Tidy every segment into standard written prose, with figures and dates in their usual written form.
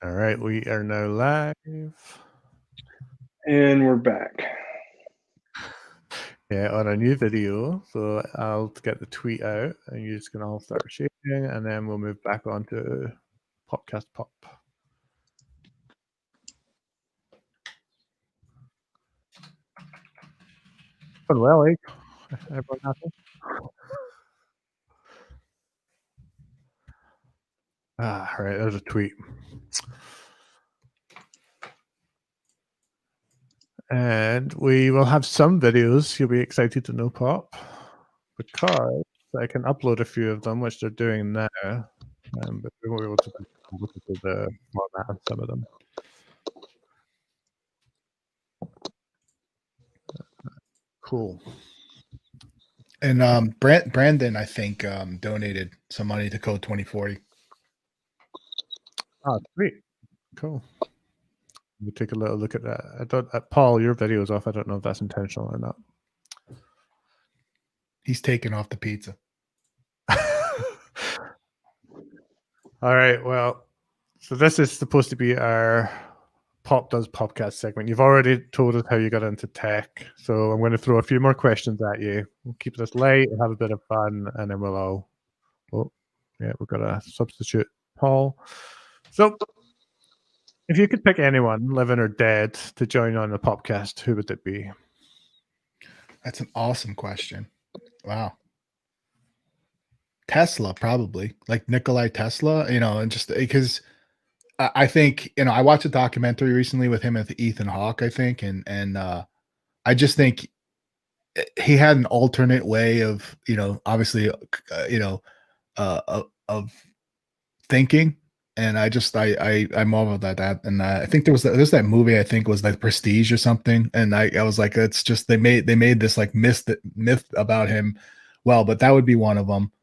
All right, we are now live. And we're back. Yeah, on a new video. So I'll get the tweet out and you're just gonna all start sharing and then we'll move back on to Popcast Pop. Oh, well, everyone happy? Ah, right, there's a tweet. And we will have some videos you'll be excited to know, Pop, because I can upload a few of them, which they're doing now. But we won't be able to look at the format of some of them. Cool. And Brandon, I think, donated some money to Code 2040. Oh, sweet. Cool. We'll take a little look at that. I don't, Paul, your video is off. I don't know if that's intentional or not. He's taking off the pizza. All right. Well, so this is supposed to be our Pop Does Popcast segment. You've already told us how you got into tech. So I'm going to throw a few more questions at you. We'll keep this light and have a bit of fun, and then we'll all. Oh, yeah, we've got a substitute Paul. So if you could pick anyone, living or dead, to join on the Popcast, who would it be? That's an awesome question. Wow. Tesla, probably, like Nikolai Tesla, and just because I think, I watched a documentary recently with him and Ethan Hawke, I think, and I just think he had an alternate way of, obviously, of thinking. And I marveled at that. And I think there's that movie, I think was like Prestige or something. And I was like, it's just, they made this like myth about him. Well, but that would be one of them.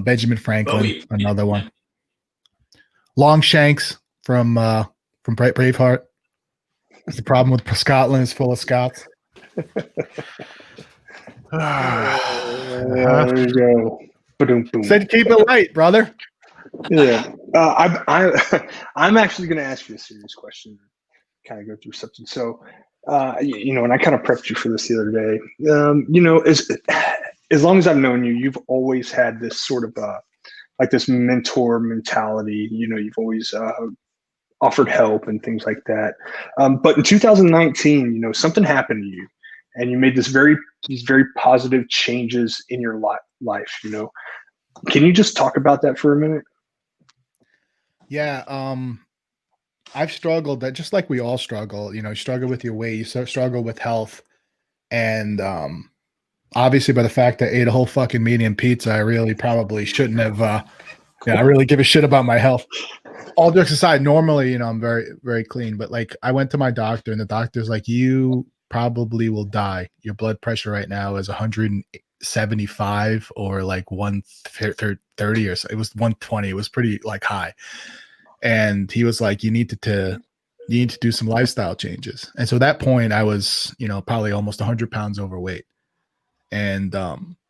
Benjamin Franklin, another one. Longshanks from Braveheart. The problem with Scotland is full of Scots. There you go. Ba-doom-boom. Said keep it light, brother. Yeah. I'm actually going to ask you a serious question. Kind of go through something. So, and I kind of prepped you for this the other day. As long as I've known you, you've always had this sort of like this mentor mentality. You've always offered help and things like that. But in 2019, something happened to you, and you made these very positive changes in your life. Can you just talk about that for a minute? Yeah. I've struggled that just like we all struggle, you struggle with your weight, you struggle with health. And obviously by the fact that I ate a whole fucking medium pizza, I really probably shouldn't have, I really give a shit about my health. All jokes aside, normally, I'm very, very clean, but like I went to my doctor and the doctor's like, you probably will die. Your blood pressure right now is 175 or like 130 or so. It was 120. It was pretty like high. And he was like, you need to do some lifestyle changes. And so at that point I was, probably almost 100 pounds overweight. And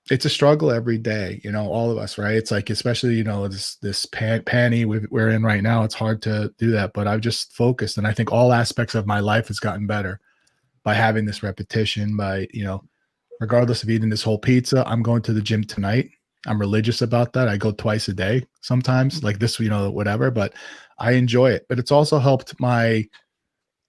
it's a struggle every day, all of us, right? It's like, especially, this panty we're in right now, it's hard to do that, but I've just focused. And I think all aspects of my life has gotten better by having this repetition, by, regardless of eating this whole pizza, I'm going to the gym tonight. I'm religious about that. I go twice a day sometimes, like this, whatever, but I enjoy it. But it's also helped my,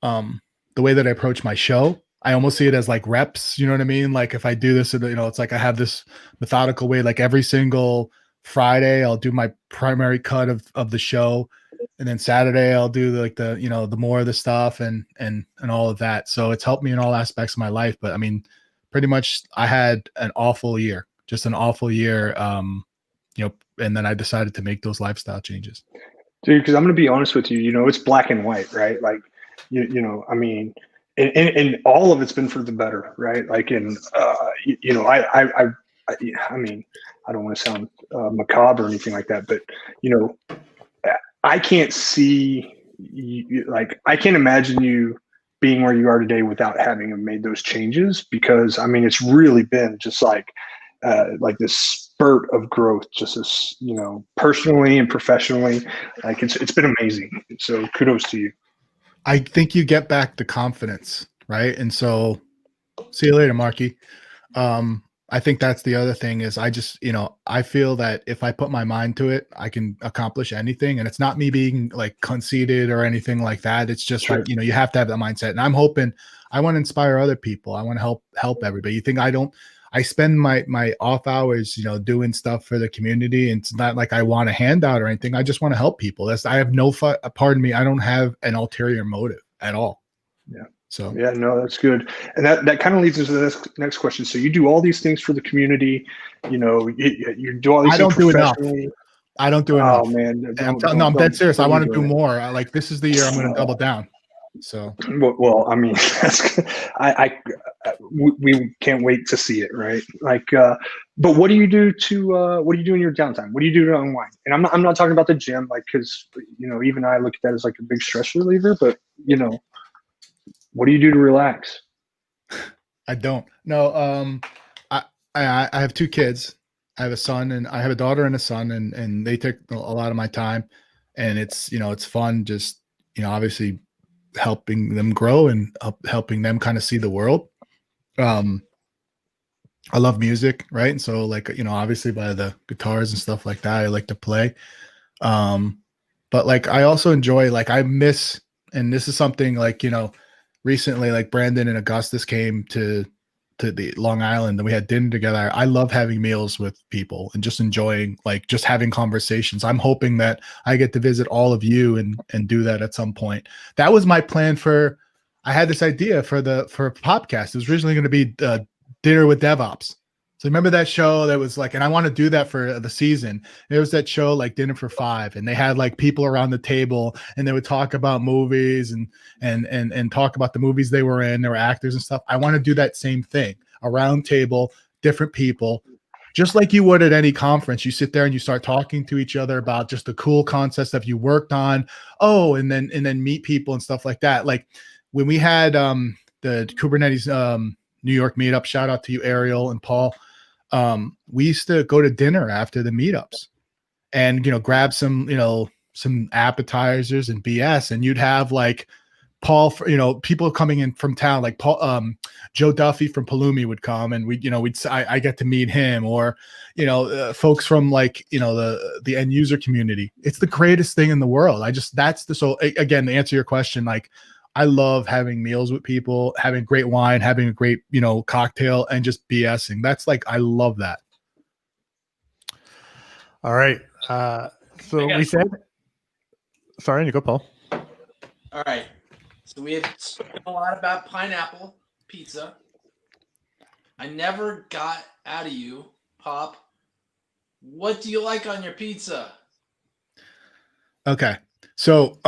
the way that I approach my show. I almost see it as like reps, you know what I mean? Like if I do this, it's like I have this methodical way, like every single Friday, I'll do my primary cut of the show. And then Saturday I'll do the more of the stuff and all of that. So it's helped me in all aspects of my life. But I mean, pretty much I had an awful year, just an awful year. And then I decided to make those lifestyle changes. Dude, because I'm going to be honest with you, it's black and white, right? Like, I mean, and all of it's been for the better, right? Like, I mean, I don't want to sound macabre or anything like that, but, I can't see I can't imagine you being where you are today without having made those changes, because I mean, it's really been just like, like this spurt of growth, just as personally and professionally. Like it's been amazing. So kudos to you. I think you get back the confidence, right? And so, see you later, Marky. I think that's the other thing is I just, I feel that if I put my mind to it, I can accomplish anything. And it's not me being like conceited or anything like that. It's just Sure. like, you have to have that mindset. And I'm hoping I want to inspire other people. I want to help everybody. You think I spend my off hours, doing stuff for the community. And it's not like I want a handout or anything. I just want to help people. I have pardon me. I don't have an ulterior motive at all. Yeah. So yeah, no, that's good. And that kind of leads us to the next question. So you do all these things for the community, you do all these I things don't do enough. professionally. I don't do enough. Oh man, I'm dead serious. I want to do it. more. Like this is the year I'm going to double down. So well, I mean, we can't wait to see it, right? Like, but what do you do in your downtime? What do you do to unwind? And I'm not talking about the gym, like, because even I look at that as like a big stress reliever. But what do you do to relax? I don't. No. I have two kids. I have a son and I have a daughter and a son, and they take a lot of my time, and it's it's fun. Just obviously helping them grow and helping them kind of see the world. I love music, right? And so like, obviously by the guitars and stuff like that, I like to play. But like, I also enjoy, like, I miss, and this is something like, recently, like Brandon and Augustus came to the Long Island and we had dinner together. I love having meals with people and just enjoying, like, just having conversations. I'm hoping that I get to visit all of you and do that at some point. That was my plan I had this idea for Popcast. It was originally going to be Dinner with DevOps. So remember that show that was like, and I want to do that for the season. There was that show like Dinner for Five, and they had like people around the table and they would talk about movies and talk about the movies they were in. There were actors and stuff. I want to do that same thing, a round table, different people, just like you would at any conference. You sit there and you start talking to each other about just the cool concepts that you worked on. Oh, and then meet people and stuff like that. Like when we had the Kubernetes New York meetup, shout out to you, Ariel and Paul. We used to go to dinner after the meetups and, grab some appetizers and BS, and you'd have like Paul, people coming in from town, like Paul, Joe Duffy from Palumi would come, and I get to meet him, or, folks from like, the end user community. It's the greatest thing in the world. So again, to answer your question, like, I love having meals with people, having great wine, having a great, cocktail, and just BSing. That's like, I love that. All right. So we said, sorry, you go, Paul. All right. So we have spoken a lot about pineapple pizza. I never got out of you, Pop. What do you like on your pizza? Okay. So,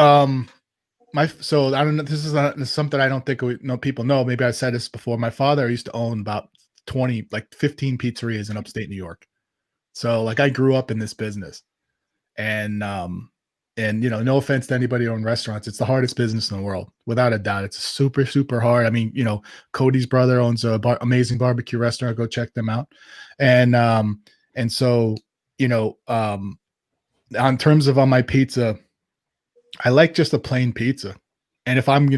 so I don't know. This is something I don't think people know. Maybe I said this before. My father used to own about 15 pizzerias in upstate New York. So like I grew up in this business, and no offense to anybody who owns restaurants, it's the hardest business in the world, without a doubt. It's super, super hard. I mean, Cody's brother owns a amazing barbecue restaurant. Go check them out. And so, on terms of on my pizza, I like just a plain pizza. And if I'm,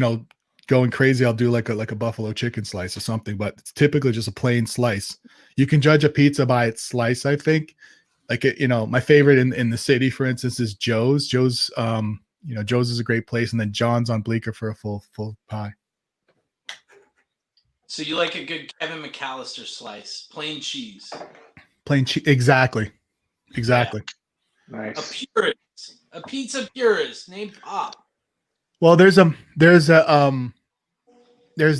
going crazy, I'll do like a buffalo chicken slice or something, but it's typically just a plain slice. You can judge a pizza by its slice, I think. Like, my favorite in the city, for instance, is Joe's. Joe's is a great place. And then John's on Bleecker for a full pie. So you like a good Kevin McAllister slice, plain cheese. Plain cheese. Exactly. Yeah. Nice. A pizza purist named Pop. Well, there's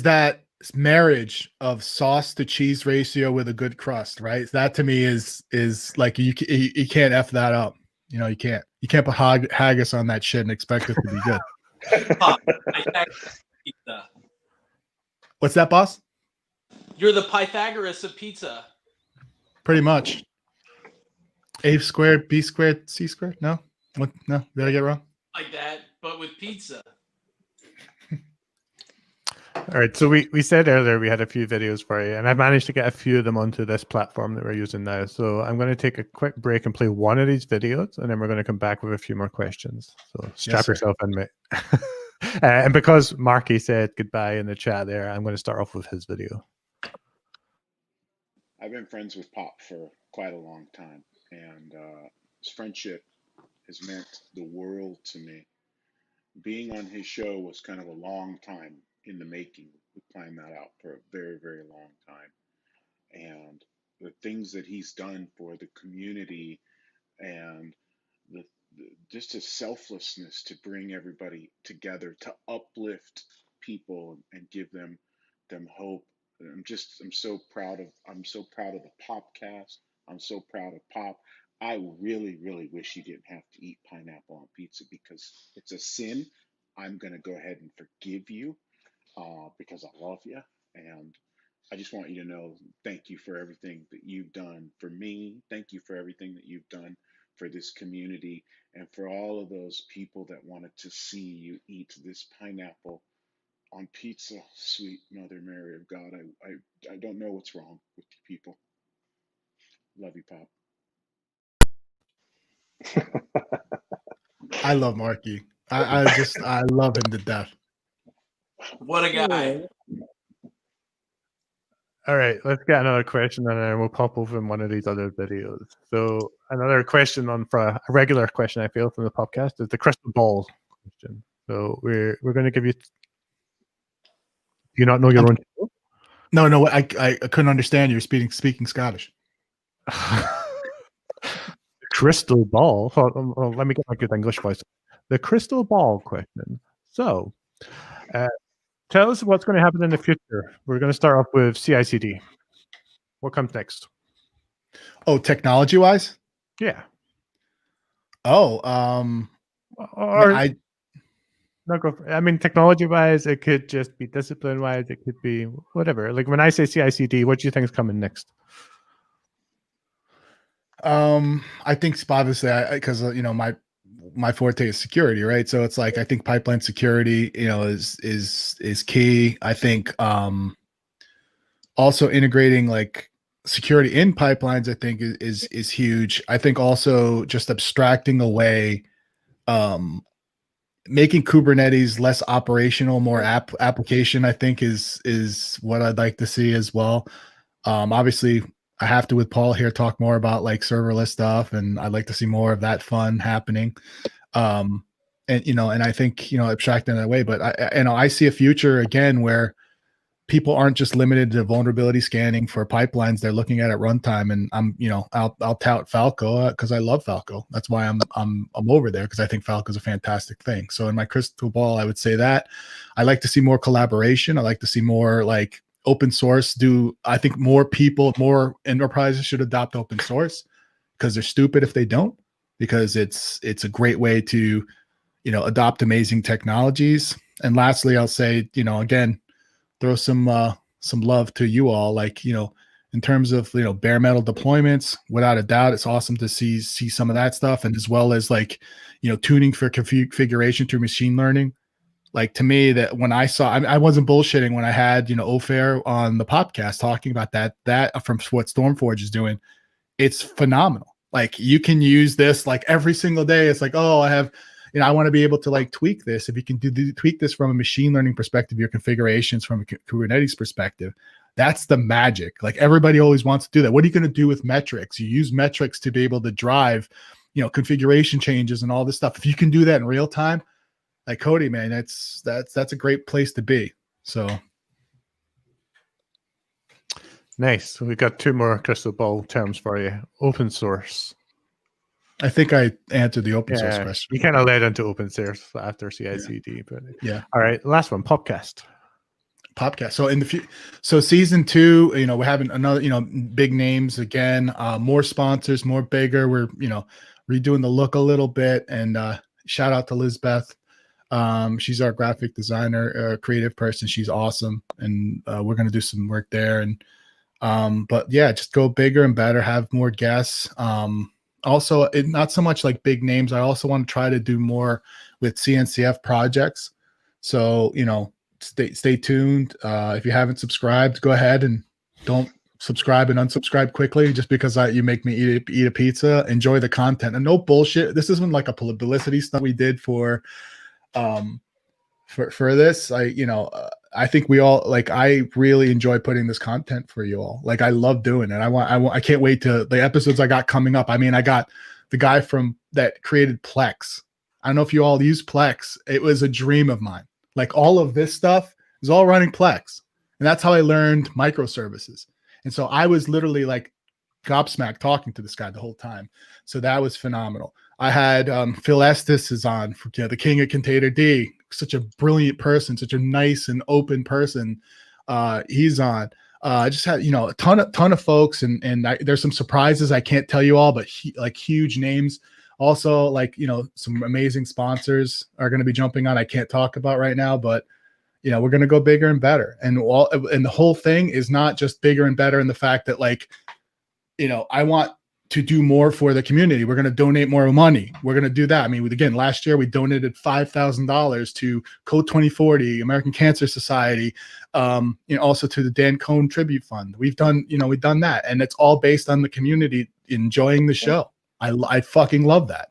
that marriage of sauce to cheese ratio with a good crust, right? That to me is like you can't F that up. You can't put haggis on that shit and expect it to be good. Pop, pizza. What's that, boss? You're the Pythagoras of pizza. Pretty much. A squared, B squared, C squared? No? What? No? Did I get it wrong? Like that, but with pizza. All right, so we said earlier we had a few videos for you, and I've managed to get a few of them onto this platform that we're using now. So I'm going to take a quick break and play one of these videos, and then we're going to come back with a few more questions. So strap sir. yourself in, mate. And because Marky said goodbye in the chat there, I'm going to start off with his video. I've been friends with Pop for quite a long time, and his friendship has meant the world to me. Being on his show was kind of a long time in the making. We planned that out for a very, very long time. And the things that he's done for the community and just his selflessness to bring everybody together, to uplift people and give them hope. I'm so proud of the Popcast. I'm so proud of Pop. I really, really wish you didn't have to eat pineapple on pizza because it's a sin. I'm gonna go ahead and forgive you because I love you, and I just want you to know, thank you for everything that you've done for me. Thank you for everything that you've done for this community and for all of those people that wanted to see you eat this pineapple on pizza. Sweet Mother Mary of God, I don't know what's wrong with you people. Love you, Pop. I love Marky. I love him to death. What a guy. All right, let's get another question, and then we'll pop over in one of these other videos. So another question for a regular question I feel from the podcast is the crystal ball question. So we're going to give you. Do you not know your own? No, I couldn't understand you. You're speaking Scottish. Crystal ball. Let me get my good English voice. The crystal ball question. So, tell us what's going to happen in the future. We're going to start off with CI/CD. What comes next? Oh, technology wise? Yeah. Oh, I mean, technology wise, it could just be discipline wise. It could be whatever. Like when I say CI/CD, what do you think is coming next? I think obviously because my forte is security, right? So it's like I think pipeline security, is key. I think also integrating like security in pipelines, I think is huge. I think also just abstracting away, making Kubernetes less operational, more application, I think is what I'd like to see as well. Obviously I have to with Paul here talk more about like serverless stuff, and I'd like to see more of that fun happening. And I think abstracting that away, but I see a future again where people aren't just limited to vulnerability scanning for pipelines; they're looking at runtime. And I'll tout Falco because I love Falco. That's why I'm over there, because I think Falco is a fantastic thing. So in my crystal ball, I would say that I like to see more collaboration. I like to see more like open source. I think more enterprises should adopt open source because they're stupid if they don't, because it's a great way to adopt amazing technologies. And lastly, I'll say again, throw some love to you all, like in terms of bare metal deployments. Without a doubt, it's awesome to see some of that stuff, and as well as like tuning for configuration through machine learning. Like to me, that when I saw, I wasn't bullshitting when I had Ofair on the Popcast talking about that from what Stormforge is doing. It's phenomenal. Like you can use this like every single day. It's like, oh, I have I want to be able to like tweak this. If you can tweak this from a machine learning perspective, your configurations from a Kubernetes perspective, that's the magic. Like everybody always wants to do that. What are you going to do with metrics? You use metrics to be able to drive configuration changes and all this stuff. If you can do that in real time, like Cody, man, that's a great place to be. So nice. So we got two more crystal ball terms for you. Open source. I think I answered the open source question. You kind of led into open source after CI/CD, but yeah. All right, last one, Popcast. So in the so season 2, we're having another, big names again, more sponsors, more bigger. We're redoing the look a little bit, and shout out to Lizbeth. She's our graphic designer, creative person. She's awesome, and we're gonna do some work there. And but yeah, just go bigger and better, have more guests. Also, not so much like big names. I also want to try to do more with CNCF projects. So stay tuned. If you haven't subscribed, go ahead and don't subscribe and unsubscribe quickly just because you make me eat a pizza. Enjoy the content and no bullshit. This isn't like a publicity stunt we did for this. I think we all I really enjoy putting this content for you all. Like I love doing it. I can't wait to the episodes I got coming up. I mean, I got the guy that created Plex. I don't know if you all use Plex. It was a dream of mine. Like all of this stuff is all running Plex. And that's how I learned microservices. And so I was literally like gobsmacked talking to this guy the whole time. So that was phenomenal. I had Phil Estes is on, the king of Container D, such a brilliant person, such a nice and open person. He's on. I just had, a ton of folks and there's some surprises. I can't tell you all, but huge names. Also, some amazing sponsors are going to be jumping on. I can't talk about right now, but we're going to go bigger and better. And the whole thing is not just bigger and better in the fact that I want to do more for the community. We're going to donate more money. We're going to do that. I mean, again, last year we donated $5,000 to Code 2040, American Cancer Society, also to the Dan Cohn Tribute Fund. We've done that. And it's all based on the community enjoying the show. I fucking love that.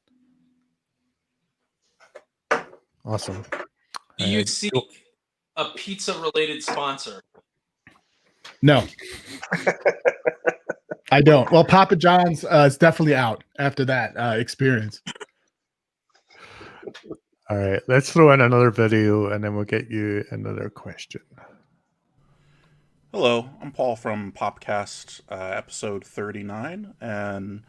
Awesome. Do you seek a pizza-related sponsor? No. I don't. Well, Papa John's is definitely out after that experience. All right, let's throw in another video and then we'll get you another question. Hello, I'm Paul from Popcast, episode 39, and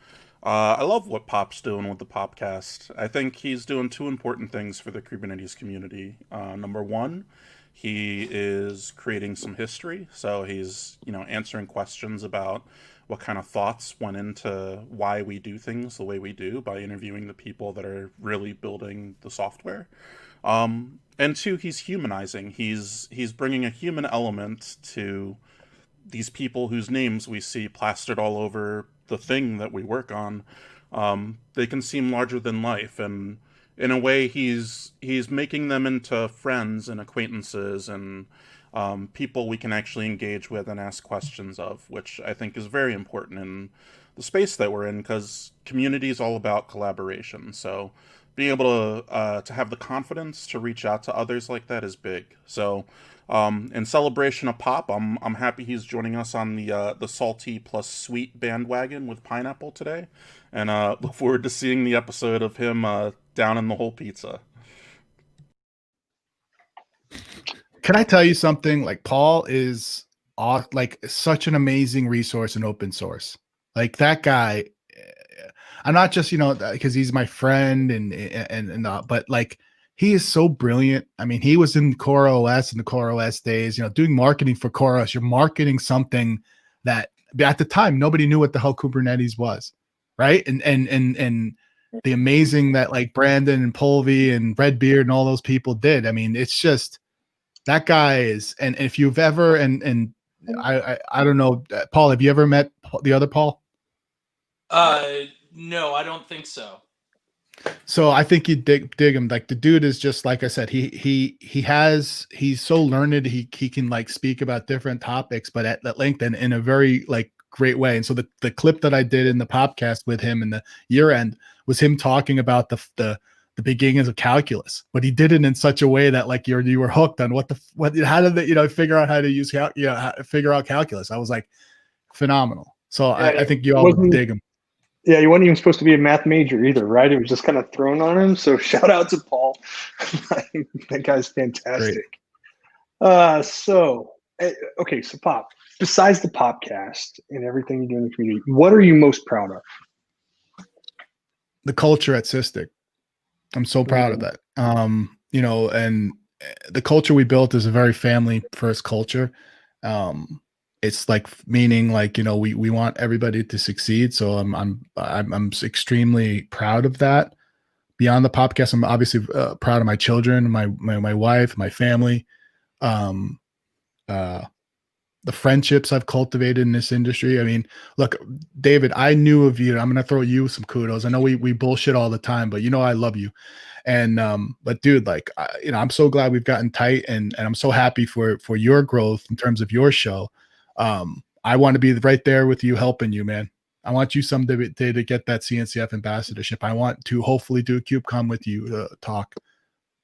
I love what Pop's doing with the Popcast. I think he's doing two important things for the Kubernetes community. Number one, he is creating some history, so he's answering questions about what kind of thoughts went into why we do things the way we do by interviewing the people that are really building the software. And two, he's humanizing. He's bringing a human element to these people whose names we see plastered all over the thing that we work on. They can seem larger than life, and in a way he's making them into friends and acquaintances and people we can actually engage with and ask questions of, which I think is very important in the space that we're in, because community is all about collaboration. So being able to have the confidence to reach out to others like that is big. So in celebration of Pop, I'm happy he's joining us on the salty plus sweet bandwagon with pineapple today, and look forward to seeing the episode of him down in the whole pizza. Can I tell you something? Paul is such an amazing resource in open source. That guy, I'm not just because he's my friend but he is so brilliant. I mean, he was in Core OS in the Core OS days, doing marketing for Core OS. You're marketing something that at the time nobody knew what the hell Kubernetes was, right? And the amazing that Brandon and Polvy and Redbeard and all those people did. I mean, it's just. That guy is, and if you've ever, and I don't know, Paul, have you ever met the other Paul? No, I don't think so. So I think you dig him. The dude is just like I said. He's so learned. He can speak about different topics, but at length and in a very great way. And so the clip that I did in the podcast with him in the year end was him talking about the beginnings of calculus, but he did it in such a way that you were hooked on how did they figure out how to use figure out calculus. I was phenomenal. So yeah, I think you all dig him. Yeah, he wasn't even supposed to be a math major either, right? It was just kind of thrown on him. So shout out to Paul. That guy's fantastic. So Pop, besides the Popcast and everything you do in the community, what are you most proud of? The culture at Cystic. I'm so proud of that. And the culture we built is a very family first culture. It's meaning we want everybody to succeed. So I'm extremely proud of that. Beyond the Popcast, I'm obviously proud of my children, my wife, my family. the friendships I've cultivated in this industry. I mean, look, David, I knew of you. I'm going to throw you some kudos. I know we bullshit all the time, but I love you. And, but dude, like, I'm so glad we've gotten tight, and I'm so happy for your growth in terms of your show. I want to be right there with you, helping you, man. I want you someday to get that CNCF ambassadorship. I want to hopefully do a CubeCon with you to talk.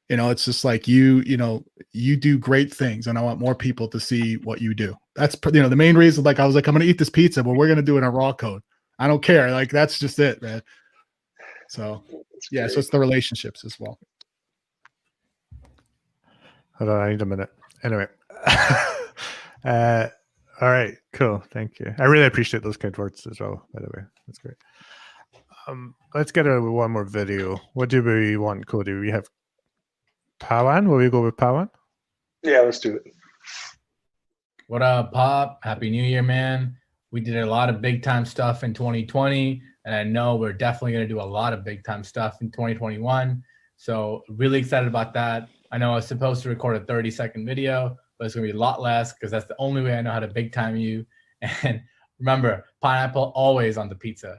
It's just like you do great things, and I want more people to see what you do. That's, the main reason, like, I was like, I'm going to eat this pizza, but we're going to do it in raw code. I don't care. Like, that's just it, man. So, yeah, so it's the relationships as well. Hold on, I need a minute. Anyway. All right, cool. Thank you. I really appreciate those kind words as well, by the way. That's great. Let's get one more video. What do we want, Cody? We have Pawan. Will we go with Pawan? Yeah, let's do it. What up, Pop? Happy New Year, man. We did a lot of big time stuff in 2020, and I know we're definitely going to do a lot of big time stuff in 2021. So really excited about that. I know I was supposed to record a 30-second video, but it's going to be a lot less because that's the only way I know how to big time you. And remember, pineapple always on the pizza.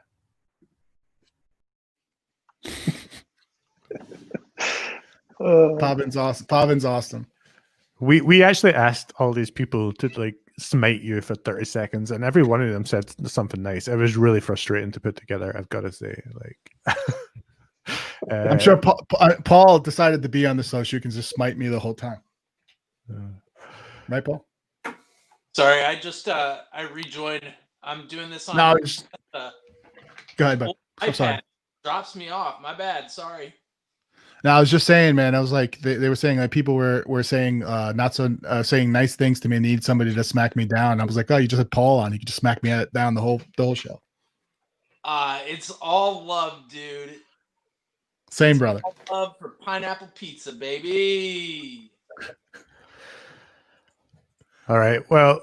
Pavan's awesome. Pavan's awesome. We actually asked all these people to like smite you for 30 seconds, and every one of them said something nice. It was really frustrating to put together, I've got to say. Like, I'm sure Paul decided to be on the show so you can just smite me the whole time. Right, Paul? Sorry, I just I rejoined. I'm doing this on no, go ahead, bud. I'm sorry. iPad. Drops me off. My bad. Sorry. No, I was just saying, man. I was like, they were saying like people were saying not so saying nice things to me and need somebody to smack me down. I was like, oh, you just had Paul on. You could just smack me down the whole show. It's all love, dude. Same, It's brother. all love for pineapple pizza, baby. All right. Well,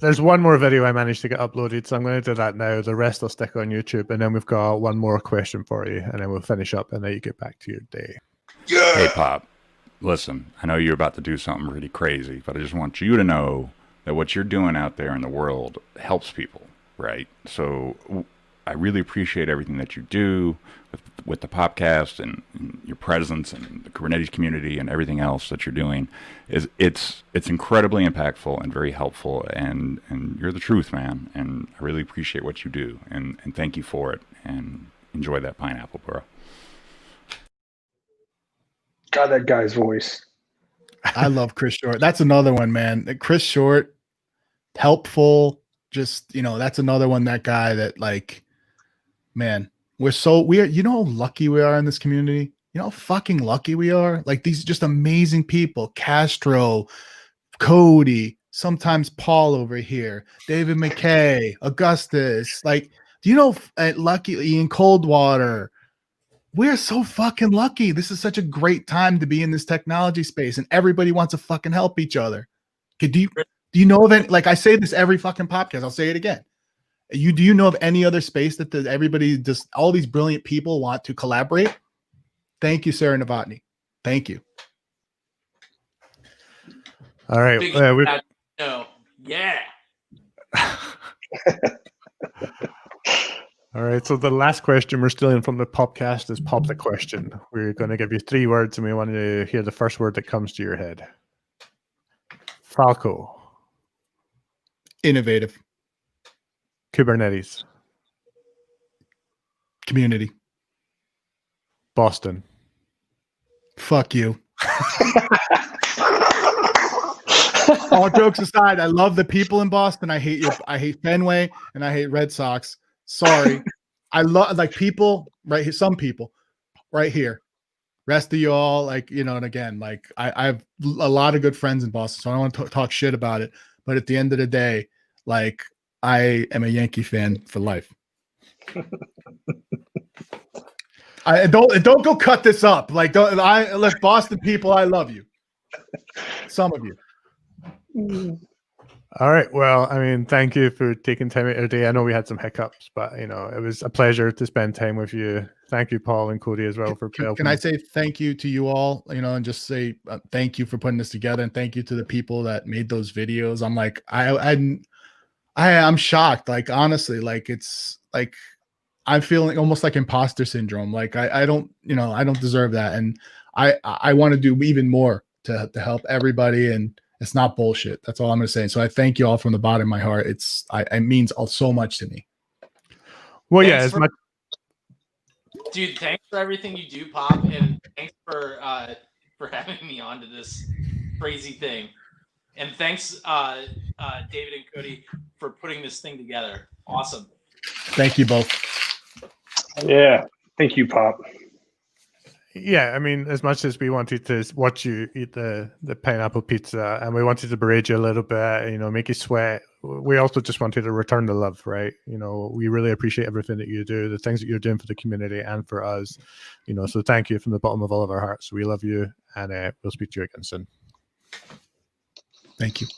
there's one more video I managed to get uploaded, so I'm going to do that now. The rest will stick on YouTube, and then we've got one more question for you, and then we'll finish up, and then you get back to your day. Yeah. Hey, Pop, listen, I know you're about to do something really crazy, but I just want you to know that what you're doing out there in the world helps people, right? So I really appreciate everything that you do with the Popcast and your presence and the Kubernetes community and everything else that you're doing. It's incredibly impactful and very helpful, and you're the truth, man. And I really appreciate what you do, and thank you for it. And enjoy that pineapple, bro. God, that guy's voice. I love Chris Short. That's another one, man. Chris Short, helpful. Just, that's another one, that guy that, like, man, we're how lucky we are in this community. You know how fucking lucky we are? Like, these just amazing people. Castro, Cody, sometimes Paul over here, David McKay, Augustus. Like, do you know lucky Ian Coldwater? We're so fucking lucky. This is such a great time to be in this technology space, and everybody wants to fucking help each other. Okay, do you know of any, like I say this every fucking podcast, I'll say it again. Do you know of any other space that everybody, just all these brilliant people want to collaborate? Thank you, Sarah Novotny. Thank you. All right. No. Yeah. All right. So the last question we're stealing from the Popcast is Pop the Question. We're going to give you 3 words, and we want to hear the first word that comes to your head. Falco. Innovative. Kubernetes. Community. Boston. Fuck you. All jokes aside, I love the people in Boston. I hate Fenway, and I hate Red Sox. Sorry. I love, like, people right here, some people right here. Rest of you all, like, and again, like, I have a lot of good friends in Boston, so I don't want to talk shit about it. But at the end of the day, like, I am a Yankee fan for life. I don't go cut this up. Like, Boston people, I love you. Some of you. All right. Well, I mean, thank you for taking time out of your day. I know we had some hiccups, but you know, it was a pleasure to spend time with you. Thank you, Paul and Cody, as well for Can helping. I say thank you to you all, and just say thank you for putting this together, and thank you to the people that made those videos. I'm like, I'm shocked. Like, honestly, like it's like I'm feeling almost like imposter syndrome. Like I don't, I don't deserve that. And I want to do even more to help everybody. And it's not bullshit. That's all I'm going to say. So I thank you all from the bottom of my heart. It means so much to me. Well, Thanks yeah, as much. Dude, thanks for everything you do, Pop, and thanks for having me onto this crazy thing. And thanks, David and Cody, for putting this thing together. Awesome. Thank you both. Yeah. Thank you, Pop. Yeah, I mean, as much as we wanted to watch you eat the pineapple pizza and we wanted to berate you a little bit, make you sweat, we also just wanted to return the love, right? We really appreciate everything that you do, the things that you're doing for the community and for us, so thank you from the bottom of all of our hearts. We love you, and we'll speak to you again soon. Thank you.